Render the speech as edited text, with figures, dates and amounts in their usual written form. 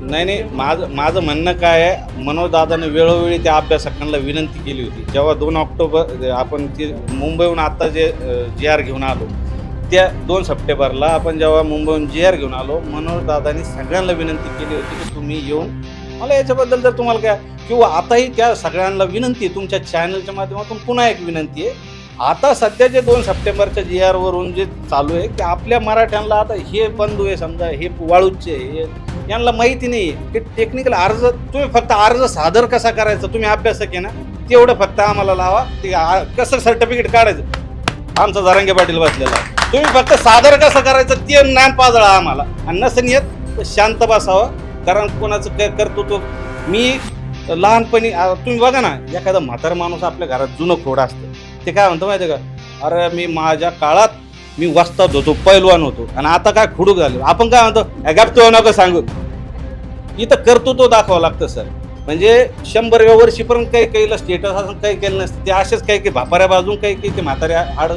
नाही नाही, माझं म्हणणं काय आहे, मनोजदादाने वेळोवेळी त्या अभ्यासकांना विनंती केली होती. जेव्हा 2 ऑक्टोबर आपण ती मुंबईहून आता जे GR घेऊन आलो, त्या 2 सप्टेंबरला आपण जेव्हा मुंबईहून GR घेऊन आलो, मनोजदादांनी सगळ्यांना विनंती केली होती की तुम्ही येऊन मला याच्याबद्दल जर तुम्हाला काय, किंवा आताही त्या सगळ्यांना विनंती आहे, तुमच्या चॅनलच्या माध्यमातून पुन्हा एक विनंती आहे, आता सध्या जे 2 सप्टेंबरच्या GR वरून जे चालू आहे की आपल्या मराठ्यांना आता हे बंधू आहे, समजा हे वाळूचे हे यांना माहिती नाही आहे की टेक्निकल अर्ज, तुम्ही फक्त अर्ज सादर कसा करायचा, तुम्ही अभ्यासक आहे ना, तेवढं फक्त आम्हाला लावा. ते कसं सर्टिफिकेट काढायचं आमचा जरांगे पाटील बसलेला, तुम्ही फक्त सादर कसं करायचं ते ज्ञान पाजळा आम्हाला. आणि नसेल येत तर शांत बसावं, कारण कोणाचं काय कर्तृत्व. मी लहानपणी तुम्ही बघा ना, एखादा म्हातारा माणूस आपल्या घरात जुनं खोड असतं, ते काय म्हणतो माहिती आहे का, अरे मी माझ्या काळात मी वस्ताद होतो, पैलवान होतो, आणि आता काय खुडूक झालं. आपण काय म्हणतो, गप्प नको सांगू. इथं कर्तृत्व दाखवावं लागतं सर. म्हणजे 100व्या वर्षीपर्यंत काही काहीला स्टेटस असं काही केलं नसतं, ते असेच काही भापाऱ्या बाजून काही ते म्हाताऱ्या आड